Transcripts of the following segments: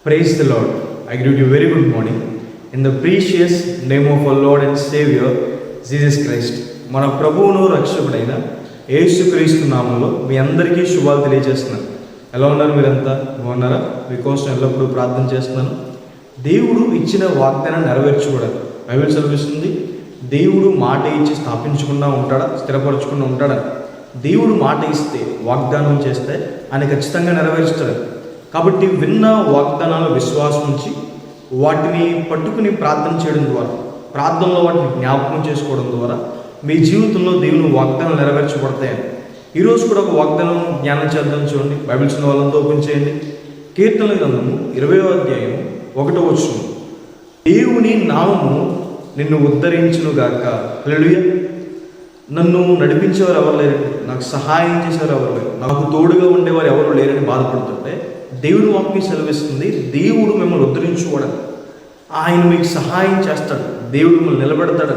Praise the Lord. I greet you very good morning. In the precious name of our Lord and Savior, Jesus Christ. మన ప్రభువును రక్షకుడైన యేసుక్రీస్తు నామంలో మీ అందరికీ శుభాలు తెలియజేస్తున్నాను. ఎలా ఉన్నారు మీరంతా? బాగున్నారా? మీకోసం ఎల్లప్పుడూ ప్రార్థన చేస్తున్నాను. దేవుడు ఇచ్చిన వాగ్దానం నెరవేర్చుకోవడానికి బైబిల్ సెలవిస్తుంది. దేవుడు మాట ఇచ్చి స్థాపించకుండా ఉంటాడా, స్థిరపరచకుండా ఉంటాడా? దేవుడు మాట ఇస్తే, వాగ్దానం చేస్తే ఆయన ఖచ్చితంగా నెరవేరుస్తాడు. కాబట్టి విన్న వాగ్దానాలు విశ్వాసం ఉంచి వాటిని పట్టుకుని ప్రార్థన చేయడం ద్వారా, ప్రార్థనలో వాటిని జ్ఞాపకం చేసుకోవడం ద్వారా మీ జీవితంలో దేవుని వాగ్దానాలు నెరవేర్చబడతాయని ఈరోజు కూడా ఒక వాగ్దానం జ్ఞానం చేద్దాం. చూడండి, బైబిల్స్ ఉన్న వాళ్ళంతా ఓపెన్ చేయండి. కీర్తనల గ్రంథము 20వ అధ్యాయం 1వ వచనం. దేవుని నామము నిన్ను ఉద్ధరించునుగాక. హల్లెలూయా. నన్ను నడిపించేవారు ఎవరు లేరండి, నాకు సహాయం చేసేవారు ఎవరు లేరు, నాకు తోడుగా ఉండేవారు ఎవరు లేరని బాధపడుతుంటే దేవుని వాక్యం సెలవిస్తుంది, దేవుడు మిమ్మల్ని ఉద్ధరించుకోవడం, ఆయన మీకు సహాయం చేస్తాడు, దేవుడు మిమ్మల్ని నిలబెడతాడు.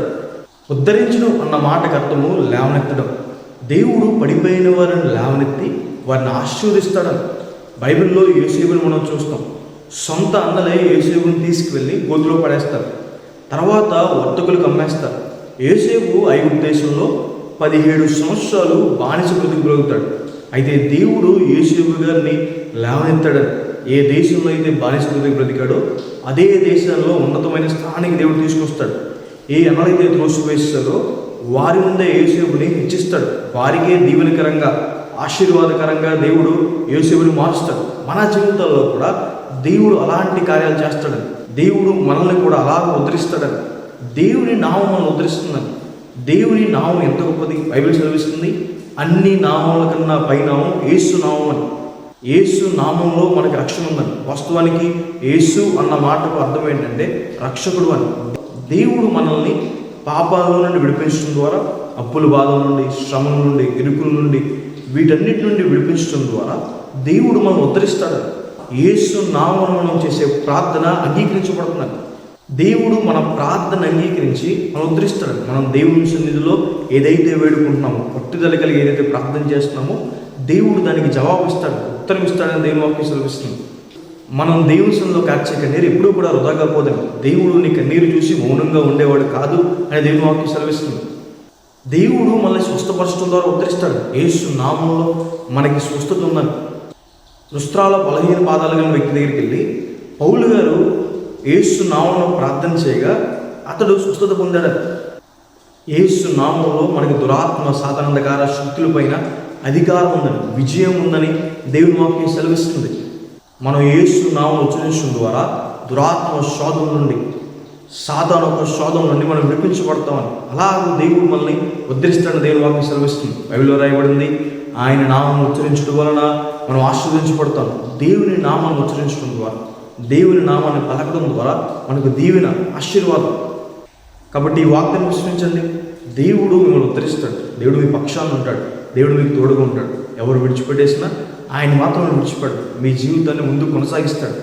ఉద్ధరించడం అన్న మాటకు అర్థము లేవనెత్తడం. దేవుడు పడిపోయిన వారిని లేవనెత్తి వారిని ఆశీర్వదిస్తాడని. బైబిల్లో యోసేపుని మనం చూస్తాం. సొంత అన్నలే యోసేపుని తీసుకువెళ్ళి గోతులో పడేస్తారు, తర్వాత వర్తకులకు అమ్మేస్తారు. యోసేపు ఐగుప్తు దేశంలో 17 సంవత్సరాలు బానిస బ్రతుకు బ్రతుకుతాడు. అయితే దేవుడు యోసేపు గారిని లేవనెత్తాడు. ఏ దేశంలో అయితే బానిస బ్రతుకు బ్రతికాడో అదే దేశంలో ఉన్నతమైన స్థానానికి దేవుడు తీసుకొస్తాడు. ఏ అన్నలైతే త్రోసివేస్తారో వారి ముందే యోసేపుని హెచ్చిస్తాడు. వారికే దీవెనకరంగా, ఆశీర్వాదకరంగా దేవుడు యోసేపుని మార్చుతాడు. మన జీవితాల్లో కూడా దేవుడు అలాంటి కార్యాలు చేస్తాడు. దేవుడు మనల్ని కూడా అలాగ ఉద్ధరిస్తాడని. దేవుని నామం మనం ఉద్ధరిస్తున్నాను. దేవుని నామం ఎంత గొప్పది. బైబిల్ చదివిస్తుంది, అన్ని నామముల కన్నా పైనామం యేసు నామం అని. యేసు నామంలో మనకి రక్షణ ఉందని. వాస్తవానికి యేసు అన్న మాటకు అర్థం ఏంటంటే రక్షకుడు అని. దేవుడు మనల్ని పాపాల నుండి విడిపించడం ద్వారా, అప్పుల బాధల నుండి, శ్రమల నుండి, ఇరుకుల నుండి, వీటన్నిటి నుండి విడిపించడం ద్వారా దేవుడు మనం ఉద్ధరిస్తాడు. యేసు నామం మనం చేసే ప్రార్థన అంగీకరించబడుతున్నాడు. దేవుడు మన ప్రార్థన అంగీకరించి మనం ఉద్ధరిస్తాడు. మనం దేవుని సన్నిధిలో ఏదైతే వేడుకుంటున్నామో, పట్టుదల కలిగి ఏదైతే ప్రార్థన చేస్తున్నామో దేవుడు దానికి జవాబు ఇస్తాడు, ఉత్తరం ఇస్తాడని దేవుని వాక్యం సెలవిస్తుంది. మనం దేవుని సన్నిధిలో కార్చే కన్నీరు ఎప్పుడూ కూడా వృధాగా పోదని. దేవుడు నీ కన్నీరు చూసి మౌనంగా ఉండేవాడు కాదు అని దేవుని వాక్యం సెలవిస్తుంది. దేవుడు మనల్ని స్వస్థపరచడం ద్వారా ఉద్ధరిస్తాడు. యేసు నామంలో మనకి స్వస్థత ఉందని. దుష్ట్రాల బలహీన పాదాలు కలిగిన వ్యక్తి దగ్గరికి వెళ్ళి పౌలు గారు యేసు నామంలో ప్రార్థన చేయగా అతడు స్వస్థత పొందాడు. యేసు నామంలో మనకి దురాత్మ, సాతానంధకార శక్తుల పైన అధికారం ఉందని, విజయం ఉందని దేవుని వాక్యం సెలవిస్తుంది. మనం యేసు నామం ఉచ్చరించడం ద్వారా దురాత్మ శోధం నుండి, సాతాను ఒక శోధం నుండి మనం విడిపించబడతామని, అలాగే దేవుడు మనల్ని ఉద్ధరిస్తాడని దేవుని వాక్యం సెలవిస్తుంది. బైబిల్లో రాయబడింది, ఆయన నామం ఉచ్చరించడం వలన మనం ఆశీర్వదించబడతాం. దేవుని నామాన్ని ఉచ్చరించడం ద్వారా, దేవుని నామాన్ని పలకడం ద్వారా మనకు దీవెన, ఆశీర్వాదం. కాబట్టి ఈ వాక్యాన్ని విశ్వసించండి. దేవుడు మిమ్మల్ని ఉద్ధరిస్తాడు. దేవుడు మీ పక్షాన్ని ఉంటాడు. దేవుడు మీకు తోడుగా ఉంటాడు. ఎవరు విడిచిపెట్టేసినా ఆయన మాత్రం విడిచిపెట్టాడు. మీ జీవితాన్ని ముందు కొనసాగిస్తాడు.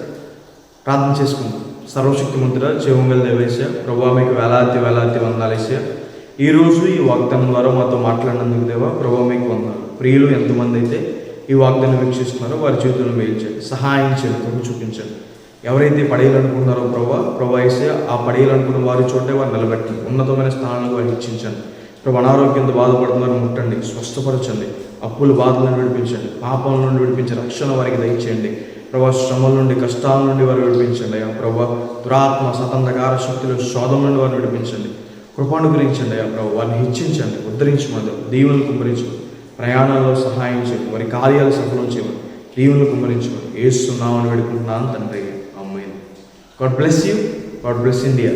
ప్రార్థన చేసుకుందాం. సర్వశక్తిమంతుడ, జీవంగల దేవేశ, ప్రభువా మీకు వేలాది వేలాది వందనాలేసా. ఈరోజు ఈ వాగ్దానం ద్వారా మాతో మాట్లాడినందుకు దేవా, ప్రభువా మీకు వందనాలు. ప్రియులు ఎంతమంది అయితే ఈ వాగ్దానం వీక్షిస్తున్నారో వారి జీవితంలో మేలు చేయండి, సహాయం చేయండి, కృప చూపించండి. ఎవరైతే పడేయాలనుకుంటున్నారో ప్రభా వేసే ఆ పడేయాలనుకున్న వారి చోటే వారు నిలబెట్టండి. ఉన్నతమైన స్థానాలకు వారు ఇచ్చించండి. ప్రభు అనారోగ్యంతో బాధపడుతున్నారు, ముట్టండి, స్వస్థపరచండి. అప్పుల బాధలను విడిపించండి, పాపాల నుండి విడిపించి రక్షణ వారికి దయచేయండి. ప్రభా శ్రమల నుండి, కష్టాల నుండి వారు విడిపించండి. అయ్యా ప్రభా దురాత్మ, సతంధకార శక్తులు, శోధం నుండి వారిని విడిపించండి. కృపానుగ్రహించండి. అయ్యా ప్రభు వారిని హెచ్చించండి, ఉద్ధరించమని, దీవులను కుమ్మరించమని, ప్రయాణాల్లో సహాయం చేయండి, వారి కార్యాలు సఫలం చేయమని, దీవులను కుమ్మరించమని యేసు నామమున వేడుకుంటున్నాను తండ్రి. ఆమేన్. God bless you. God bless India.